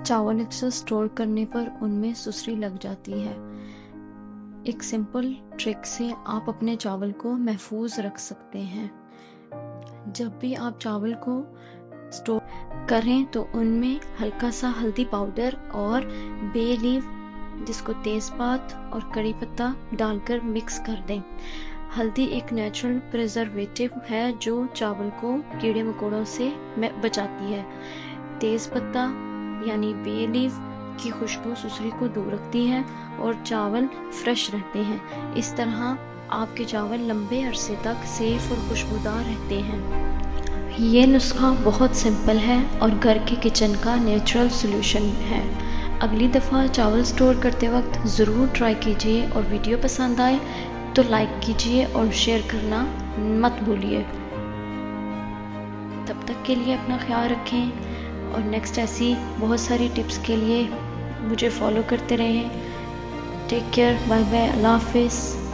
चावल अक्सर स्टोर करने पर उनमें सुसरी लग जाती है। एक सिंपल ट्रिक से आप अपने चावल को महफूज रख सकते हैं। जब भी आप चावल को स्टोर करें तो उनमें हल्का सा हल्दी पाउडर और बे लीफ, जिसको तेज़पात और कड़ी पत्ता डालकर मिक्स कर दें। हल्दी एक नेचुरल प्रिजर्वेटिव है जो चावल को कीड़े मकोड़ों से बचाती है। तेज़पत्ता यानी बे लीफ की खुशबू सुसरी को दूर रखती है और चावल फ्रेश रहते हैं। इस तरह आपके चावल लंबे अरसे तक सेफ और खुशबूदार रहते हैं। ये नुस्खा बहुत सिंपल है और घर के किचन का नेचुरल सॉल्यूशन है। अगली दफ़ा चावल स्टोर करते वक्त ज़रूर ट्राई कीजिए और वीडियो पसंद आए तो लाइक कीजिए और शेयर करना मत भूलिए। तब तक के लिए अपना ख्याल रखें और नेक्स्ट ऐसी बहुत सारी टिप्स के लिए मुझे फॉलो करते रहें। टेक केयर, बाय बाय, अल्लाह हाफिज़।